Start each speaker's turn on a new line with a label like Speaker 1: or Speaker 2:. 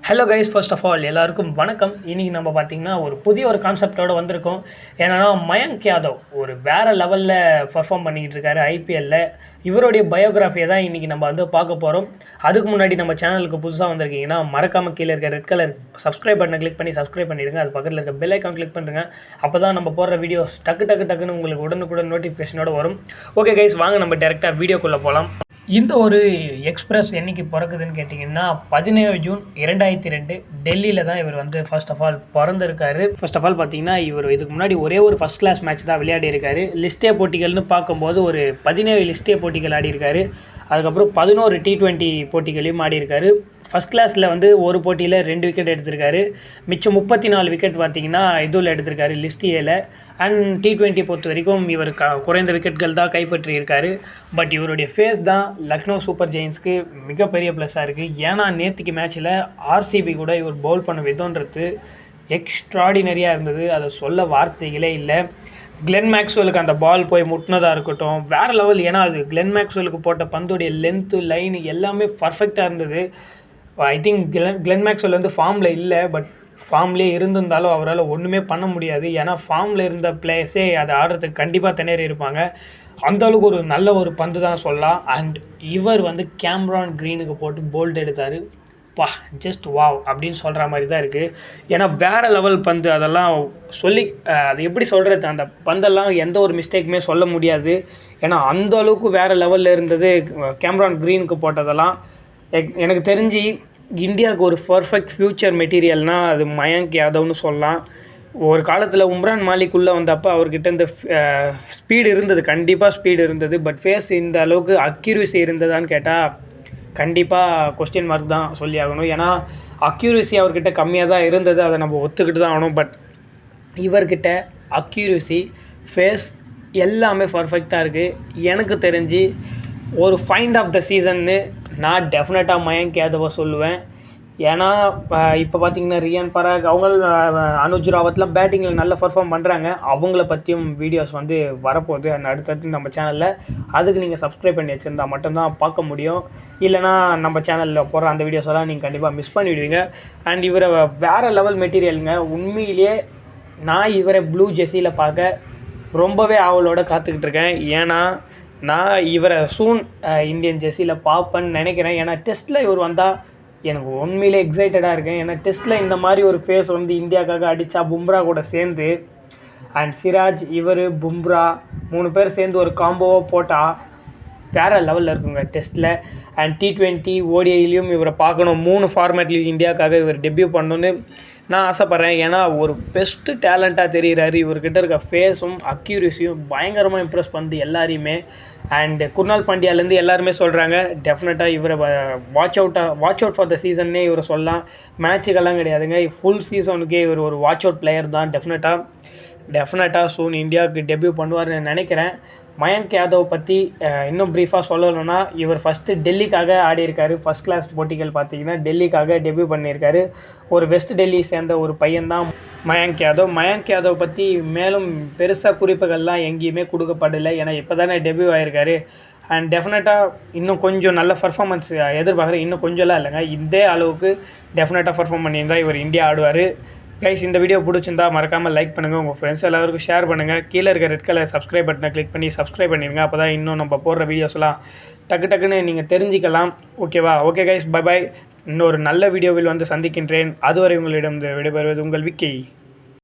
Speaker 1: Hello guys, first of all எல்லாருக்கும் வணக்கம். இன்றைக்கி நம்ம பார்த்திங்கன்னா ஒரு புதிய கான்செப்டோடு வந்திருக்கோம். ஏன்னா மயங்க் யாதவ் ஒரு வேறு லெவலில் பர்ஃபார்ம் பண்ணிக்கிட்டு இருக்காரு ஐபிஎல்லில். இவருடைய பயோகிராஃபியை தான் இன்றைக்கி நம்ம பார்க்க போகிறோம். அதுக்கு முன்னாடி நம்ம சேனலுக்கு புதுசாக வந்திருக்கீங்கன்னா மறக்காமல் கீழே இருக்க ரெட் கலர் சப்ஸ்கிரைப் பட்டனை கிளிக் பண்ணி சப்ஸ்கிரைப் பண்ணிடுங்க. அது பக்கத்தில் இருக்க பெல் ஐக்கான் கிளிக் பண்ணுறேங்க. அப்போ தான் நம்ம போடுற வீடியோஸ் டக்குன்னு உங்களுக்கு உடனுக்குடன் நோட்டிஃபிகேஷனோடு வரும். ஓகே கைஸ், வாங்க நம்ம டேரெக்டாக வீடியோக்குள்ளே போகலாம். இந்த ஒரு எக்ஸ்பிரஸ் என்றைக்கு பிறக்குதுன்னு கேட்டிங்கன்னா 17 ஜூன் 2002 டெல்லியில் தான் இவர் ஃபர்ஸ்ட் ஆஃப் ஆல் பிறந்திருக்காரு. ஃபர்ஸ்ட் ஆஃப் ஆல் பார்த்தீங்கன்னா இவர் இதுக்கு முன்னாடி ஒரே ஒரு ஃபஸ்ட் கிளாஸ் மேட்ச் தான் விளையாடி இருக்காரு. லிஸ்டே போட்டிகள்னு பார்க்கும்போது ஒரு 17 லிஸ்டே போட்டிகள் ஆடி இருக்காரு. அதுக்கப்புறம் 11 T20 போட்டிகளையும் ஆடி இருக்காரு. ஃபஸ்ட் கிளாஸில் ஒரு போட்டியில் 2 விக்கெட் எடுத்திருக்காரு. மிச்சம் 34 விக்கெட் பார்த்திங்கன்னா இதில் எடுத்திருக்காரு லிஸ்ட் ஏல. அண்ட் T20 பொறுத்த வரைக்கும் இவர் குறைந்த விக்கெட்கள் தான் கைப்பற்றியிருக்காரு. பட் இவருடைய ஃபேஸ் தான் லக்னோ சூப்பர் ஜெயின்ஸ்க்கு மிகப்பெரிய ப்ளஸ்ஸாக இருக்குது. ஏன்னா நேற்றுக்கு மேட்ச்சில் ஆர்சிபி கூட இவர் பவுல் பண்ண விதம்ன்றது எக்ஸ்ட்ராடினரியாக இருந்தது. அதை சொல்ல வார்த்தைகளே இல்லை. கிளென் மேக்ஸ்வெலுக்கு அந்த பால் போய் முட்டினதாக இருக்கட்டும், வேறு லெவல். ஏன்னா அது கிளென் மேக்ஸ்வெலுக்கு போட்ட பந்துடைய லென்த்து லைன் எல்லாமே பர்ஃபெக்டாக இருந்தது. ஐ திங்க் கிளென் மேக்ஸ்வெல் ஃபார்மில் இல்லை, பட் ஃபார்ம்லேயே இருந்திருந்தாலும் அவரால் ஒன்றுமே பண்ண முடியாது. ஏன்னா ஃபார்மில் இருந்த பிளேயர்ஸே அதை ஆடுறதுக்கு கண்டிப்பாக திணறி இருப்பாங்க. அந்தளவுக்கு ஒரு நல்ல பந்து தான் சொல்லலாம். அண்ட் இவர் கேம்ரான் க்ரீனுக்கு போட்டு போல்ட் எடுத்தார். ஜஸ்ட் வாவ் அப்படின்னு சொல்கிற மாதிரி தான் இருக்குது. ஏன்னா வேறு லெவல் பந்து, அதெல்லாம் சொல்லி அது எப்படி சொல்கிறது, அந்த பந்தெல்லாம் எந்த ஒரு மிஸ்டேக்குமே சொல்ல முடியாது. ஏன்னா அந்த அளவுக்கு வேறு லெவலில் இருந்தது கேம்ரான் க்ரீனுக்கு போட்டதெல்லாம். எனக்கு தெரிஞ்சு இந்தியாவுக்கு ஒரு பர்ஃபெக்ட் ஃப்யூச்சர் மெட்டீரியல்னால் அது மயங்க் யாதவ்னு சொல்லலாம். ஒரு காலத்தில் உம்ரான் மாலிக் உள்ளே வந்தப்போ அவர்கிட்ட இந்த ஸ்பீடு இருந்தது, கண்டிப்பாக ஸ்பீடு இருந்தது. பட் ஃபேஸ் இந்த அளவுக்கு அக்யூரசி இருந்ததான்னு கேட்டால் கண்டிப்பாக கொஸ்டின் மார்க் தான் சொல்லி ஆகணும். ஏன்னா அக்யூரசி அவர்கிட்ட கம்மியாக தான் இருந்தது, அதை நம்ம ஒத்துக்கிட்டு தான் ஆகணும். பட் இவர்கிட்ட அக்யூரசி, ஃபேஸ் எல்லாமே பர்ஃபெக்டாக இருக்குது. எனக்கு தெரிஞ்சு ஒரு ஃபைண்ட் ஆஃப் த சீசன்னு நான் டெஃபினட்டாக மயங்க் யாதவை சொல்லுவேன். ஏன்னா இப்போ பார்த்திங்கன்னா ரியான் பராக் அவங்க அனுஜ் ராவத்லாம் பேட்டிங்கில் நல்லா பர்ஃபார்ம் பண்ணுறாங்க. அவங்கள பற்றியும் வீடியோஸ் வரப்போகுது அடுத்தடுத்து நம்ம சேனலில். அதுக்கு நீங்கள் சப்ஸ்கிரைப் பண்ணி வச்சுருந்தா மட்டும்தான் பார்க்க முடியும். இல்லைனா நம்ம சேனலில் போகிற அந்த வீடியோஸெல்லாம் நீங்கள் கண்டிப்பாக மிஸ் பண்ணிவிடுவீங்க. அண்ட் இவரை வேறு லெவல் மெட்டீரியலுங்க. உண்மையிலேயே நான் இவரை ப்ளூ ஜெர்சியில் பார்க்க ரொம்பவே ஆவலோடு காத்துக்கிட்டு இருக்கேன். ஏன்னா நான் இவரை சூன் இந்தியன் ஜெர்சியில் பார்ப்பேன்னு நினைக்கிறேன். ஏன்னா டெஸ்ட்டில் இவர் வந்தால் எனக்கு உண்மையிலே எக்ஸைட்டடாக இருக்கேன். ஏன்னா டெஸ்ட்டில் இந்த மாதிரி ஒரு ஃபேஸ் இந்தியாவுக்காக அடித்தா பும்ரா கூட சேர்ந்து, அண்ட் சிராஜ், இவர், பும்ரா 3 பேர் சேர்ந்து ஒரு காம்போவாக போட்டால் வேறு லெவலில் இருக்குங்க டெஸ்ட்டில். அண்ட் T20 ODIலையும் இவரை பார்க்கணும். 3 ஃபார்மேட்லேயும் இந்தியாவுக்காக இவர் டெபியூ பண்ணணுன்னு நான் ஆசைப்பட்றேன். ஏன்னா ஒரு பெஸ்ட்டு டேலண்ட்டாக தெரிகிறாரு. இவர்கிட்ட இருக்க ஃபேஸும் அக்யூரஸியும் பயங்கரமாக இம்ப்ரெஸ் பண்ணுது எல்லாரையுமே. அண்ட் குர்னால் பாண்டியாலேருந்து எல்லாருமே சொல்கிறாங்க டெஃபினட்டாக இவரை வாட்ச் அவுட் ஃபார் த சீசன்னே இவரை சொல்லலாம். மேட்சுக்கெல்லாம் கிடையாதுங்க, ஃபுல் சீசனுக்கே இவர் ஒரு வாட்ச் அவுட் பிளேயர் தான். டெஃபினட்டாக சூன் இந்தியாவுக்கு டெபியூ பண்ணுவார்னு நினைக்கிறேன். மயங்க் யாதவ் பற்றி இன்னும் ப்ரீஃபாக சொல்லணும்னா, இவர் ஃபஸ்ட்டு டெல்லிக்காக ஆடியிருக்காரு. ஃபஸ்ட் கிளாஸ் போட்டிகள் பார்த்திங்கன்னா டெல்லிக்காக டெபியூ பண்ணியிருக்காரு. ஒரு வெஸ்ட் டெல்லி சேர்ந்த ஒரு பையன்தான் மயங்க் யாதவ் பற்றி மேலும் பெருசாக குறிப்புகள்லாம் எங்கேயுமே கொடுக்கப்படலை. ஏன்னா இப்போ தானே டெபியூ ஆகிருக்காரு. அண்ட் டெஃபினட்டாக இன்னும் கொஞ்சம் நல்ல பர்ஃபார்மன்ஸ் எதிர்பார்க்குறேன். இன்னும் கொஞ்சம்லாம் இல்லைங்க, இதே அளவுக்கு டெஃபினட்டாக பர்ஃபார்ம் பண்ணியிருந்தால் இவர் இந்தியா ஆடுவார். கைஸ், இந்த வீடியோ பிடிச்சிருந்தா மறக்காமல் லைக் பண்ணுங்கள், உங்கள் ஃப்ரெண்ட்ஸ் எல்லாருக்கும் ஷேர் பண்ணுங்கள். கீழே இருக்க ரெட் கலர் சப்ஸ்கிரைப் பட்டனை கிளிக் பண்ணி சப்ஸ்கிரைப் பண்ணிடுங்க. அப்போ தான் இன்னும் நம்ம போடுற வீடியோஸ்லாம் டக்குன்னு நீங்கள் தெரிஞ்சிக்கலாம். ஓகேவா? Okay guys, bye. இன்னொரு நல்ல வீடியோவில் சந்திக்கின்றேன். அதுவரை உங்களிடம் விடைபெறுவது உங்கள் விக்கி.